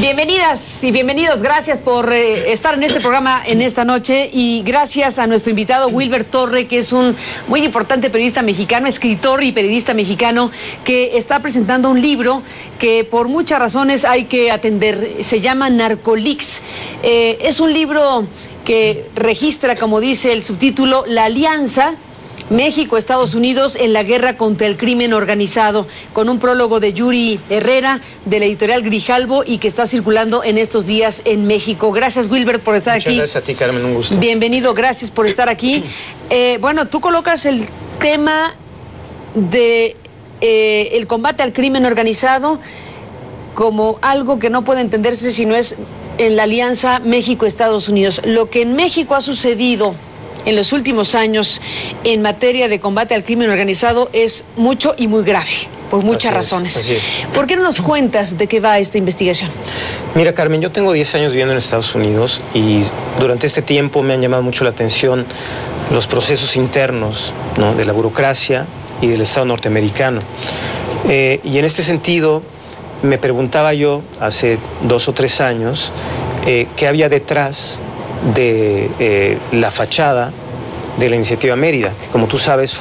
Bienvenidas y bienvenidos, gracias por estar en este programa en esta noche y gracias a nuestro invitado Wilber Torre, que es un muy importante periodista mexicano, escritor y periodista mexicano, que está presentando un libro que por muchas razones hay que atender. Se llama Narcolix. Es un libro que registra, como dice el subtítulo, la alianza México-Estados Unidos en la guerra contra el crimen organizado, con un prólogo de Yuri Herrera, de la editorial Grijalbo, y que está circulando en estos días en México. Gracias, Wilber, por estar aquí. Muchas gracias a ti, Carmen, un gusto. Bienvenido, gracias por estar aquí. Bueno, tú colocas el tema de el combate al crimen organizado como algo que no puede entenderse si no es en la alianza México-Estados Unidos. Lo que en México ha sucedido en los últimos años en materia de combate al crimen organizado es mucho y muy grave, por muchas razones. Así es. ¿Por qué no nos cuentas de qué va esta investigación? Mira, Carmen, yo tengo 10 años viviendo en Estados Unidos y durante este tiempo me han llamado mucho la atención los procesos internos, ¿no?, de la burocracia y del Estado norteamericano. Y en este sentido me preguntaba yo hace 2 o 3 años qué había detrás de la fachada de la iniciativa Mérida, que como tú sabes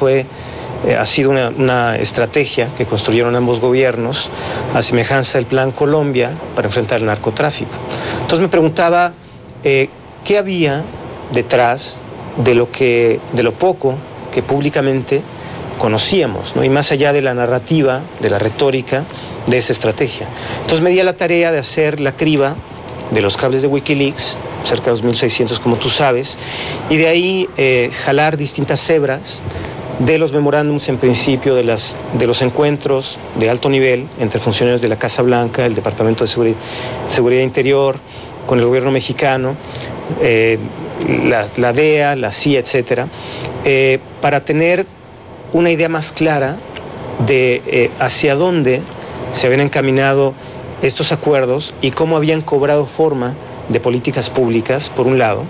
ha sido una estrategia que construyeron ambos gobiernos a semejanza del Plan Colombia para enfrentar el narcotráfico. Entonces me preguntaba qué había detrás de lo poco que públicamente conocíamos, ¿no? Y más allá de la narrativa, de la retórica de esa estrategia. Entonces me di a la tarea de hacer la criba de los cables de Wikileaks, cerca de 2.600 como tú sabes, y de ahí jalar distintas hebras de los memorándums en principio, de los encuentros de alto nivel entre funcionarios de la Casa Blanca, el Departamento de Seguridad Interior, con el gobierno mexicano, la DEA, la CIA, etcétera, para tener una idea más clara de hacia dónde se habían encaminado estos acuerdos y cómo habían cobrado forma de políticas públicas, por un lado,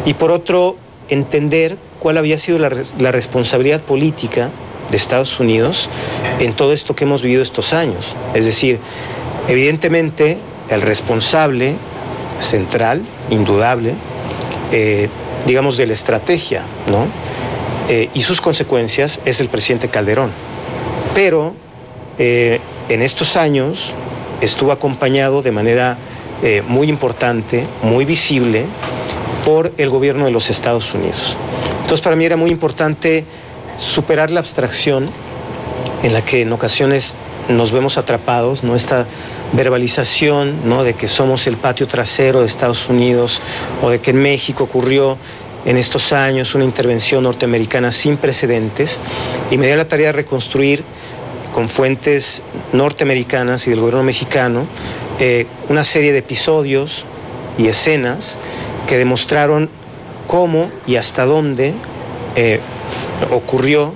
y por otro, entender cuál había sido la responsabilidad política de Estados Unidos en todo esto que hemos vivido estos años. Es decir, evidentemente, el responsable central, indudable, digamos, de la estrategia, ¿no?, y sus consecuencias es el presidente Calderón. Pero en estos años estuvo acompañado de manera muy importante, muy visible, por el gobierno de los Estados Unidos. Entonces, para mí era muy importante superar la abstracción en la que en ocasiones nos vemos atrapados, ¿no?, esta verbalización, ¿no?, de que somos el patio trasero de Estados Unidos, o de que en México ocurrió en estos años una intervención norteamericana sin precedentes, y me di a la tarea de reconstruir con fuentes norteamericanas y del gobierno mexicano una serie de episodios y escenas que demostraron cómo y hasta dónde ocurrió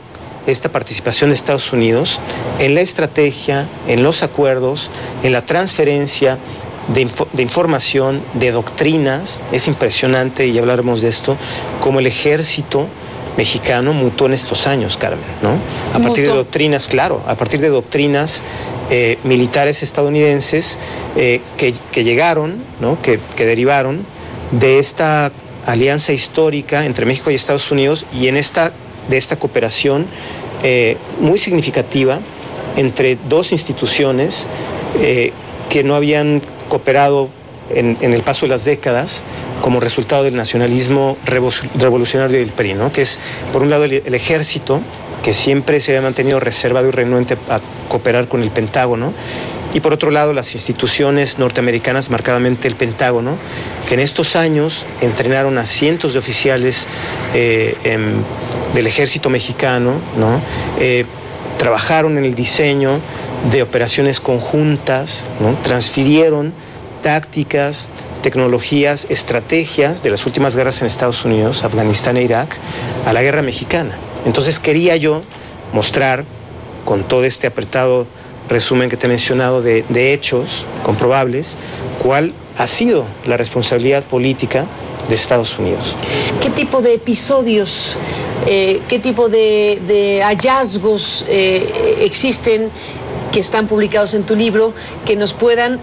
esta participación de Estados Unidos en la estrategia, en los acuerdos, en la transferencia de información, de doctrinas. Es impresionante, y hablaremos de esto, cómo el ejército mexicano mutó en estos años, Carmen, ¿no? A partir de doctrinas, claro, a partir de doctrinas militares estadounidenses que llegaron, ¿no?, que derivaron de esta alianza histórica entre México y Estados Unidos, y de esta cooperación muy significativa entre dos instituciones que no habían cooperado en el paso de las décadas como resultado del nacionalismo revolucionario del PRI, ¿no?, que es, por un lado, el ejército, que siempre se había mantenido reservado y renuente a cooperar con el Pentágono, y por otro lado las instituciones norteamericanas, marcadamente el Pentágono, que en estos años entrenaron a cientos de oficiales del ejército mexicano, ¿no?, trabajaron en el diseño de operaciones conjuntas, ¿no?, transfirieron tácticas, tecnologías, estrategias de las últimas guerras en Estados Unidos, Afganistán e Irak, a la guerra mexicana. Entonces quería yo mostrar, con todo este apretado resumen que te he mencionado de hechos comprobables, cuál ha sido la responsabilidad política de Estados Unidos. ¿Qué tipo de episodios, qué tipo de hallazgos existen que están publicados en tu libro que nos puedan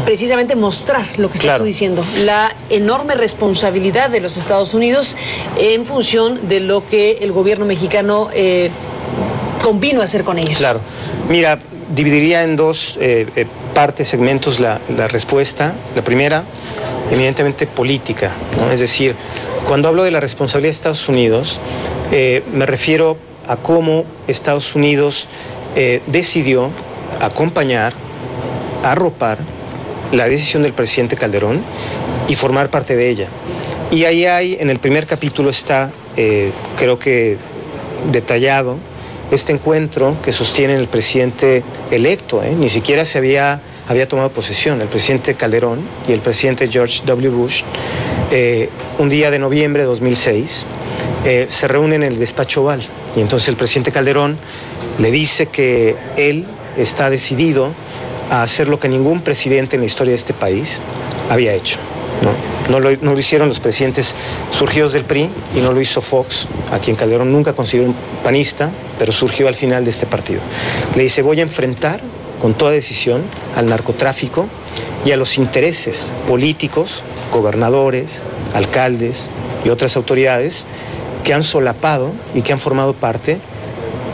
precisamente mostrar lo que estás tú diciendo, la enorme responsabilidad de los Estados Unidos en función de lo que el gobierno mexicano convino a hacer con ellos. Claro. Mira, dividiría en dos partes, segmentos la respuesta. La primera, evidentemente política, ¿no? Es decir, cuando hablo de la responsabilidad de Estados Unidos, me refiero a cómo Estados Unidos decidió acompañar, arropar la decisión del presidente Calderón y formar parte de ella. Y ahí hay, en el primer capítulo está, creo que detallado, este encuentro que sostiene el presidente electo, ni siquiera se había tomado posesión, el presidente Calderón y el presidente George W. Bush, un día de noviembre de 2006, se reúnen en el despacho Oval. Y entonces el presidente Calderón le dice que él está decidido a hacer lo que ningún presidente en la historia de este país había hecho. No lo hicieron los presidentes surgidos del PRI y no lo hizo Fox, a quien Calderón nunca consideró un panista, pero surgió al final de este partido. Le dice, voy a enfrentar con toda decisión al narcotráfico y a los intereses políticos, gobernadores, alcaldes y otras autoridades que han solapado y que han formado parte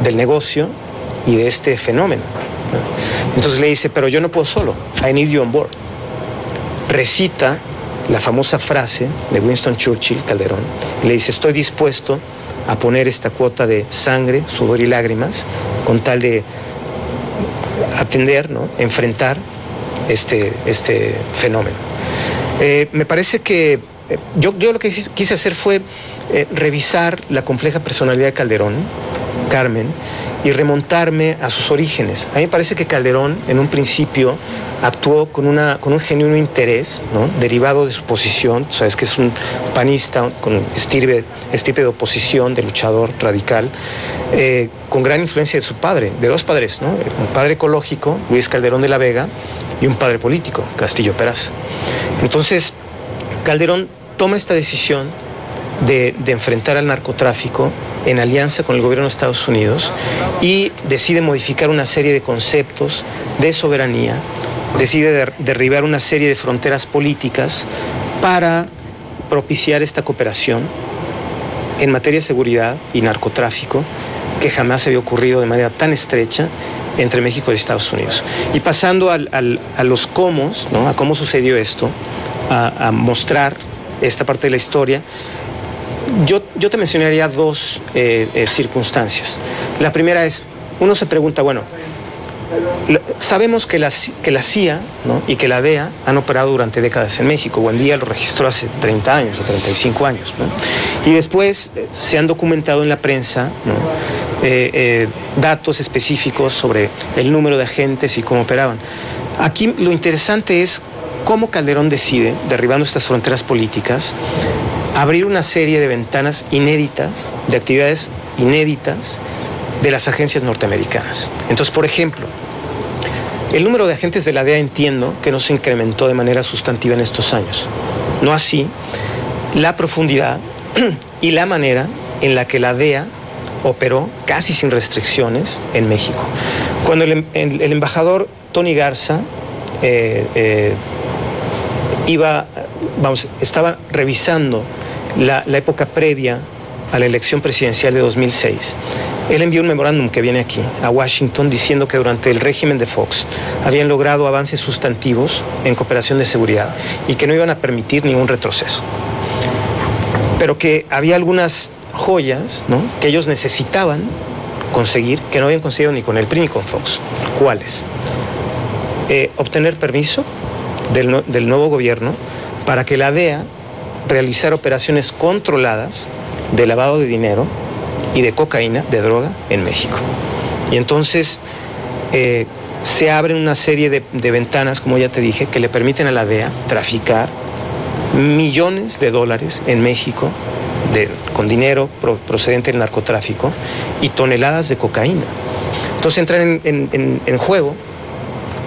del negocio y de este fenómeno. Entonces le dice, pero yo no puedo solo, I need you on board. Recita la famosa frase de Winston Churchill, Calderón, y le dice, estoy dispuesto a poner esta cuota de sangre, sudor y lágrimas con tal de atender, ¿no?, enfrentar este fenómeno. Me parece que yo lo que quise hacer fue revisar la compleja personalidad de Calderón, Carmen, y remontarme a sus orígenes. A mí me parece que Calderón, en un principio, actuó con un genuino interés, ¿no?, derivado de su posición. Sabes que es un panista con estirpe de oposición, de luchador radical, con gran influencia de su padre, de dos padres, ¿no? Un padre ecológico, Luis Calderón de la Vega, y un padre político, Castillo Peraza. Entonces, Calderón toma esta decisión de enfrentar al narcotráfico en alianza con el gobierno de Estados Unidos y decide modificar una serie de conceptos de soberanía, decide derribar una serie de fronteras políticas para propiciar esta cooperación en materia de seguridad y narcotráfico que jamás había ocurrido de manera tan estrecha entre México y Estados Unidos. Y pasando a los cómo, ¿no?, a cómo sucedió esto, a mostrar esta parte de la historia, yo te mencionaría dos circunstancias. La primera es, uno se pregunta, bueno, sabemos que la CIA, ¿no?, y que la DEA han operado durante décadas en México. Buendía lo registró hace 30 años o 35 años, ¿no? Y después se han documentado en la prensa, ¿no?, datos específicos sobre el número de agentes y cómo operaban. Aquí lo interesante es cómo Calderón decide, derribando estas fronteras políticas, abrir una serie de ventanas inéditas, de actividades inéditas de las agencias norteamericanas. Entonces, por ejemplo, el número de agentes de la DEA entiendo que no se incrementó de manera sustantiva en estos años. No así la profundidad y la manera en la que la DEA operó casi sin restricciones en México. Cuando el embajador Tony Garza estaba revisando la época previa a la elección presidencial de 2006, él envió un memorándum que viene aquí, a Washington, diciendo que durante el régimen de Fox habían logrado avances sustantivos en cooperación de seguridad y que no iban a permitir ningún retroceso. Pero que había algunas joyas, ¿no?, que ellos necesitaban conseguir, que no habían conseguido ni con el PRI ni con Fox. ¿Cuáles? Obtener permiso del nuevo gobierno para que la DEA realizara operaciones controladas de lavado de dinero y de cocaína, de droga, en México. Y entonces se abren una serie de ventanas, como ya te dije, que le permiten a la DEA traficar millones de dólares en México con dinero procedente del narcotráfico y toneladas de cocaína. Entonces entran en juego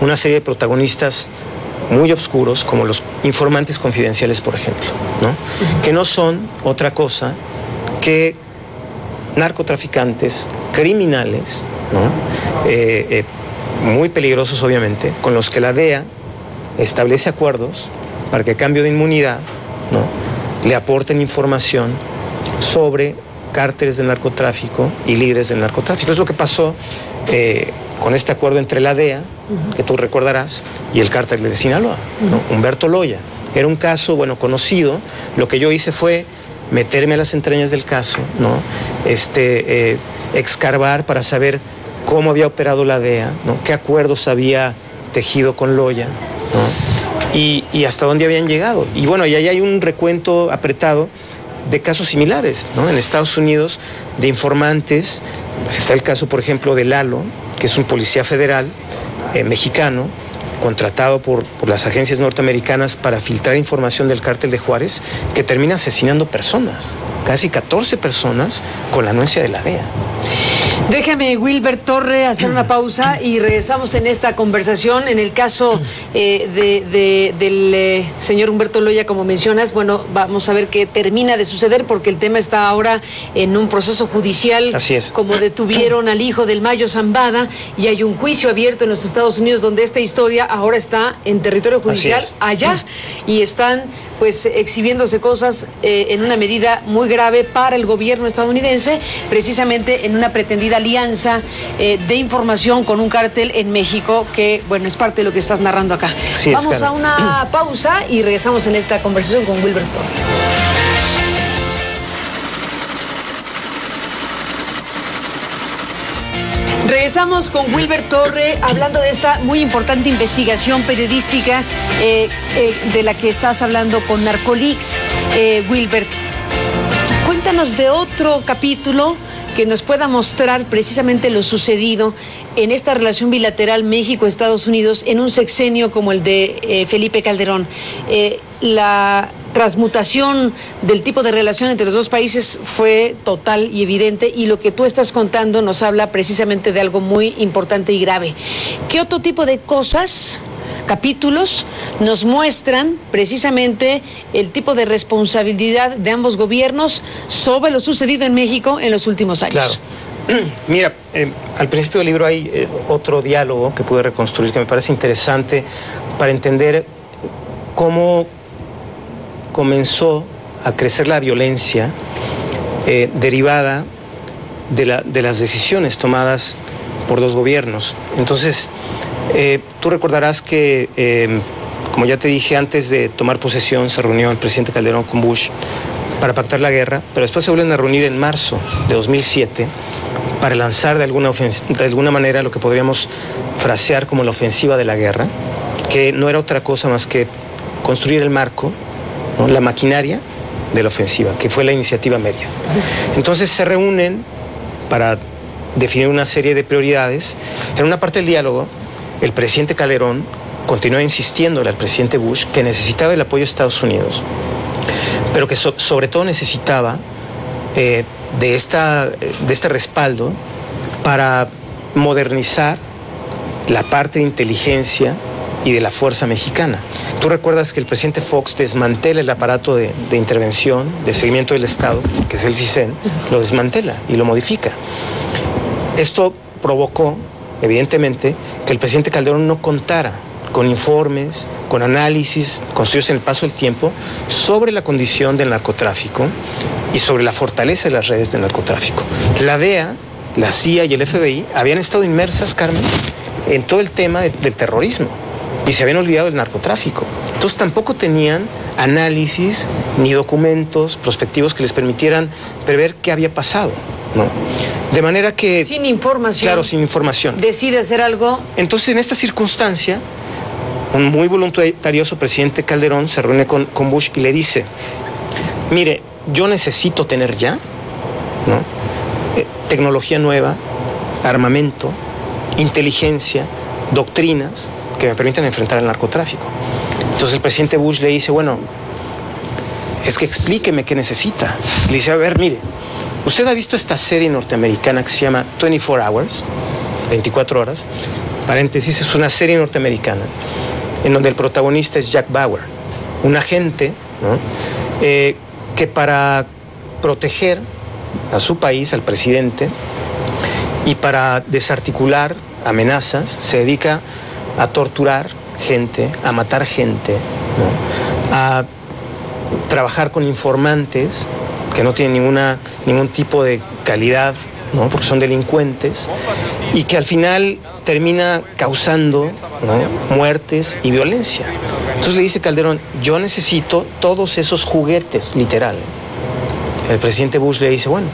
una serie de protagonistas muy oscuros, como los informantes confidenciales, por ejemplo, ¿no?, que no son otra cosa que narcotraficantes, criminales, ¿no?, muy peligrosos obviamente, con los que la DEA establece acuerdos para que a cambio de inmunidad, ¿no?, le aporten información sobre cárteles del narcotráfico y líderes del narcotráfico. Es lo que pasó con este acuerdo entre la DEA, que tú recordarás, y el cártel de Sinaloa, ¿no? Humberto Loya. Era un caso, bueno, conocido. Lo que yo hice fue meterme a las entrañas del caso, ¿no? Excarbar para saber cómo había operado la DEA, ¿no?, qué acuerdos había tejido con Loya, ¿no?, y hasta dónde habían llegado. Y bueno, y ahí hay un recuento apretado de casos similares, ¿no? En Estados Unidos, de informantes. Está el caso, por ejemplo, de Lalo, que es un policía federal mexicano, contratado por las agencias norteamericanas para filtrar información del cártel de Juárez, que termina asesinando personas, casi 14 personas, con la anuencia de la DEA. Déjame, Wilber Torre, hacer una pausa y regresamos en esta conversación. En el caso del señor Humberto Loya, como mencionas, bueno, vamos a ver qué termina de suceder, porque el tema está ahora en un proceso judicial. Así es. Como detuvieron al hijo del Mayo Zambada, y hay un juicio abierto en los Estados Unidos donde esta historia ahora está en territorio judicial allá, y están pues exhibiéndose cosas en una medida muy grave para el gobierno estadounidense, precisamente en una pretendida alianza de información con un cártel en México, que, bueno, es parte de lo que estás narrando acá. Sí, vamos a una pausa y regresamos en esta conversación con Wilber Torre. Regresamos con Wilber Torre hablando de esta muy importante investigación periodística de la que estás hablando con Narcoleaks. Wilber, cuéntanos de otro capítulo que nos pueda mostrar precisamente lo sucedido en esta relación bilateral México-Estados Unidos en un sexenio como el de Felipe Calderón. La transmutación del tipo de relación entre los dos países fue total y evidente, y lo que tú estás contando nos habla precisamente de algo muy importante y grave. ¿Qué otro tipo de cosas, capítulos, nos muestran precisamente el tipo de responsabilidad de ambos gobiernos sobre lo sucedido en México en los últimos años? Claro. Mira, al principio del libro hay otro diálogo que pude reconstruir que me parece interesante para entender cómo comenzó a crecer la violencia derivada de las decisiones tomadas por dos gobiernos. Entonces, tú recordarás que, como ya te dije, antes de tomar posesión se reunió el presidente Calderón con Bush para pactar la guerra, pero después se vuelven a reunir en marzo de 2007 para lanzar de alguna manera lo que podríamos frasear como la ofensiva de la guerra, que no era otra cosa más que construir el marco, ¿no?, la maquinaria de la ofensiva, que fue la iniciativa Mérida. Entonces se reúnen para definir una serie de prioridades. En una parte del diálogo, el presidente Calderón continuó insistiéndole al presidente Bush que necesitaba el apoyo de Estados Unidos, pero que sobre todo necesitaba de este respaldo para modernizar la parte de inteligencia y de la fuerza mexicana. Tú recuerdas que el presidente Fox desmantela el aparato de intervención, de seguimiento del Estado, que es el CISEN, lo desmantela y lo modifica. Esto provocó, evidentemente, que el presidente Calderón no contara con informes, con análisis construidos en el paso del tiempo sobre la condición del narcotráfico y sobre la fortaleza de las redes del narcotráfico. La DEA, la CIA y el FBI habían estado inmersas, Carmen, en todo el tema del terrorismo y se habían olvidado del narcotráfico. Entonces tampoco tenían análisis ni documentos prospectivos que les permitieran prever qué había pasado, ¿no? De manera que... Sin información. Claro, sin información. Decide hacer algo. Entonces, en esta circunstancia, un muy voluntarioso presidente Calderón se reúne con Bush y le dice: mire, yo necesito tener ya, ¿no?, tecnología nueva, armamento, inteligencia, doctrinas que me permitan enfrentar al narcotráfico. Entonces el presidente Bush le dice: bueno, es que explíqueme qué necesita. Le dice: a ver, mire, usted ha visto esta serie norteamericana que se llama 24 Hours, 24 horas, paréntesis, es una serie norteamericana en donde el protagonista es Jack Bauer, un agente, ¿no?, que para proteger a su país, al presidente, y para desarticular amenazas, se dedica a torturar, gente, a matar gente, ¿no? A trabajar con informantes que no tienen ningún tipo de calidad, ¿no? Porque son delincuentes, y que al final termina causando, ¿no?, muertes y violencia. Entonces le dice Calderón, yo necesito todos esos juguetes, literal. El presidente Bush le dice, bueno.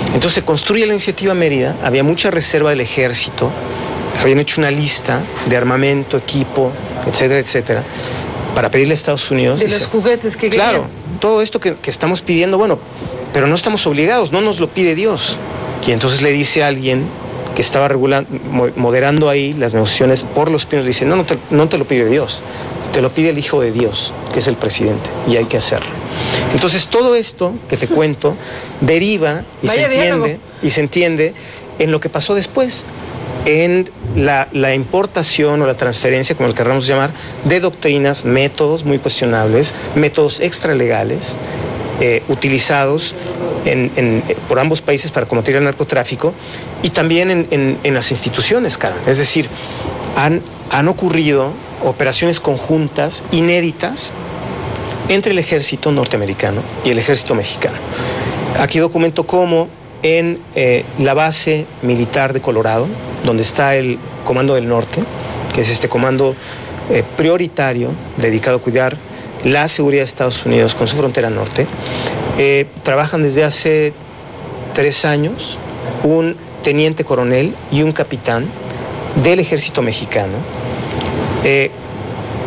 Entonces se construye la iniciativa Mérida, había mucha reserva del ejército, habían hecho una lista de armamento, equipo, etcétera, etcétera, para pedirle a Estados Unidos. De los juguetes que claro, todo esto que estamos pidiendo, bueno, pero no estamos obligados, no nos lo pide Dios. Y entonces le dice a alguien que estaba moderando ahí las negociaciones por los pinos, le dice, no te lo pide Dios, te lo pide el Hijo de Dios, que es el presidente, y hay que hacerlo. Entonces todo esto que te cuento deriva y se entiende en lo que pasó después, en la importación o la transferencia, como lo queramos llamar, de doctrinas, métodos muy cuestionables, métodos extralegales, utilizados por ambos países para combatir el narcotráfico, y también en las instituciones, Carmen. Es decir, han ocurrido operaciones conjuntas inéditas entre el ejército norteamericano y el ejército mexicano. Aquí documento cómo en la base militar de Colorado, donde está el Comando del Norte, que es este comando prioritario dedicado a cuidar la seguridad de Estados Unidos con su frontera norte, trabajan desde hace 3 años un teniente coronel y un capitán del ejército mexicano,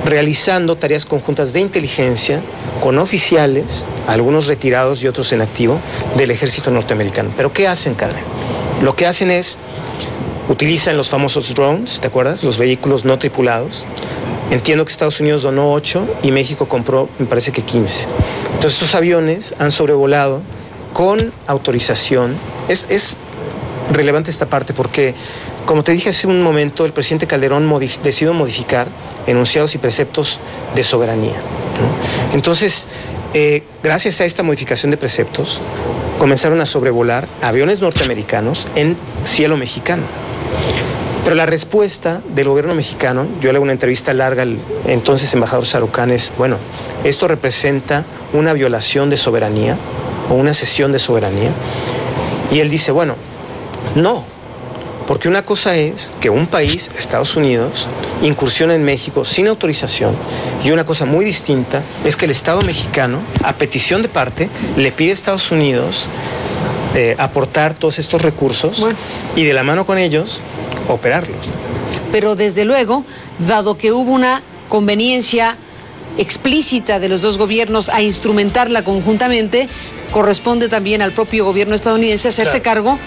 realizando tareas conjuntas de inteligencia con oficiales, algunos retirados y otros en activo, del ejército norteamericano. ¿Pero qué hacen, Carmen? Lo que hacen es, utilizan los famosos drones, ¿te acuerdas? Los vehículos no tripulados. Entiendo que Estados Unidos donó 8 y México compró, me parece que 15. Entonces estos aviones han sobrevolado con autorización. Es relevante esta parte porque, como te dije hace un momento, el presidente Calderón decidió modificar enunciados y preceptos de soberanía, ¿no? Entonces, gracias a esta modificación de preceptos, comenzaron a sobrevolar aviones norteamericanos en cielo mexicano. Pero la respuesta del gobierno mexicano, yo le hago una entrevista larga al entonces embajador Sarucán, es, bueno, esto representa una violación de soberanía o una cesión de soberanía. Y él dice, bueno, no, porque una cosa es que un país, Estados Unidos, incursiona en México sin autorización, y una cosa muy distinta es que el Estado mexicano, a petición de parte, le pide a Estados Unidos aportar todos estos recursos, bueno, y de la mano con ellos operarlos. Pero desde luego, dado que hubo una conveniencia explícita de los dos gobiernos a instrumentarla conjuntamente, corresponde también al propio gobierno estadounidense hacerse cargo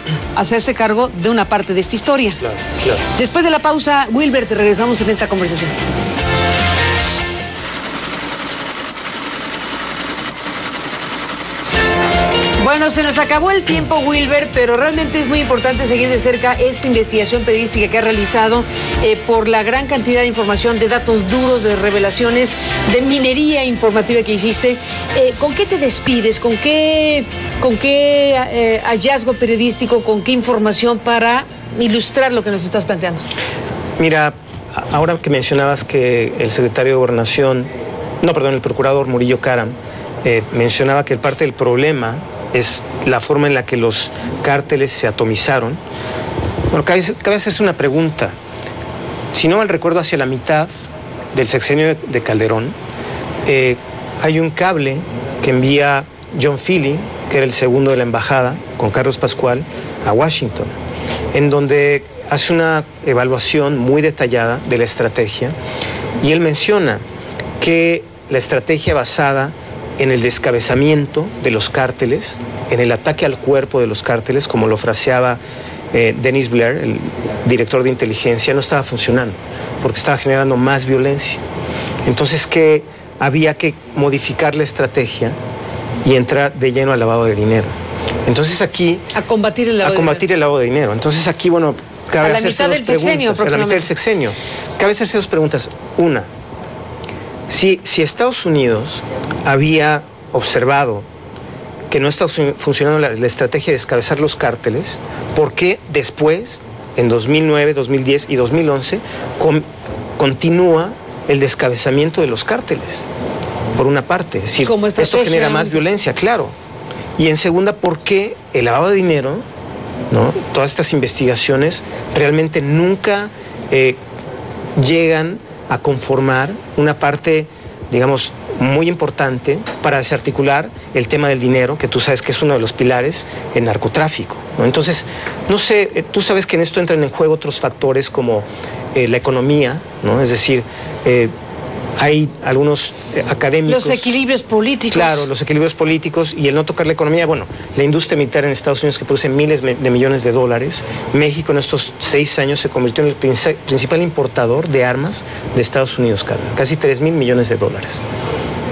de una parte de esta historia. Claro. Después de la pausa, Wilber, te regresamos en esta conversación. Bueno, se nos acabó el tiempo, Wilber, pero realmente es muy importante seguir de cerca esta investigación periodística que ha realizado por la gran cantidad de información, de datos duros, de revelaciones, de minería informativa que hiciste. ¿Con qué te despides? ¿Con qué hallazgo periodístico? ¿Con qué información para ilustrar lo que nos estás planteando? Mira, ahora que mencionabas que el secretario de Gobernación, el procurador Murillo Karam, mencionaba que parte del problema es la forma en la que los cárteles se atomizaron. Bueno, cabe hacerse una pregunta. Si no mal recuerdo, hacia la mitad del sexenio de Calderón, hay un cable que envía John Philly, que era el segundo de la embajada, con Carlos Pascual, a Washington, en donde hace una evaluación muy detallada de la estrategia, y él menciona que la estrategia basada en el descabezamiento de los cárteles, en el ataque al cuerpo de los cárteles, como lo fraseaba Dennis Blair, el director de inteligencia, no estaba funcionando, porque estaba generando más violencia. Entonces que había que modificar la estrategia y entrar de lleno al lavado de dinero. Entonces aquí... A combatir el lavado de dinero. Entonces aquí, bueno, cabe hacerse dos preguntas. A la mitad del sexenio. Cabe hacerse dos preguntas. Una, si Estados Unidos había observado que no estaba funcionando la estrategia de descabezar los cárteles, ¿por qué después, en 2009, 2010 y 2011, continúa el descabezamiento de los cárteles, por una parte. Es decir, como esto genera más violencia, claro. Y en segunda, ¿por qué el lavado de dinero, ¿no? Todas estas investigaciones realmente nunca llegan a conformar una parte, digamos, muy importante para desarticular el tema del dinero, que tú sabes que es uno de los pilares en narcotráfico, ¿no? Entonces, no sé, tú sabes que en esto entran en juego otros factores como la economía, ¿no? Es decir, hay algunos académicos... Los equilibrios políticos. Claro, los equilibrios políticos y el no tocar la economía. Bueno, la industria militar en Estados Unidos, que produce miles de millones de dólares. México en estos 6 años se convirtió en el principal importador de armas de Estados Unidos, Carmen. Casi 3,000 millones de dólares.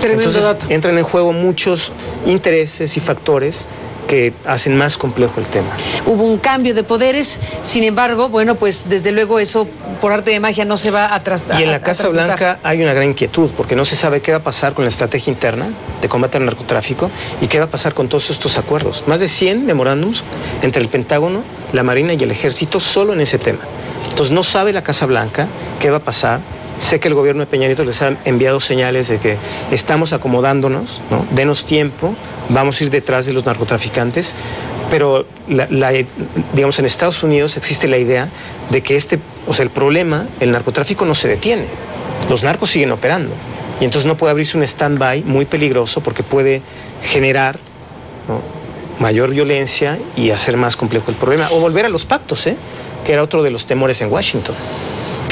Tremendo Entonces, dato. entran en juego muchos intereses y factores que hacen más complejo el tema. Hubo un cambio de poderes, sin embargo, bueno, pues desde luego eso por arte de magia no se va a trasladar. Y en la Casa Blanca hay una gran inquietud, porque no se sabe qué va a pasar con la estrategia interna de combate al narcotráfico y qué va a pasar con todos estos acuerdos. Más de 100 memorándums entre el Pentágono, la Marina y el Ejército solo en ese tema. Entonces no sabe la Casa Blanca qué va a pasar. Sé que el gobierno de Peña Nieto les ha enviado señales de que estamos acomodándonos, ¿no? Denos tiempo, vamos a ir detrás de los narcotraficantes, pero digamos en Estados Unidos existe la idea de que el problema, el narcotráfico no se detiene, los narcos siguen operando y entonces no puede abrirse un stand-by muy peligroso porque puede generar, ¿no?, mayor violencia y hacer más complejo el problema, o volver a los pactos, que era otro de los temores en Washington.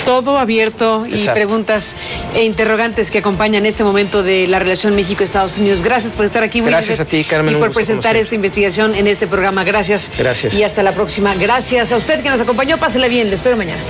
Todo abierto y Exacto. Preguntas e interrogantes que acompañan este momento de la relación México-Estados Unidos. Gracias por estar aquí. Gracias a ti, Carmen. Y por presentar esta investigación en este programa. Gracias. Gracias. Y hasta la próxima. Gracias a usted que nos acompañó. Pásela bien. Le espero mañana.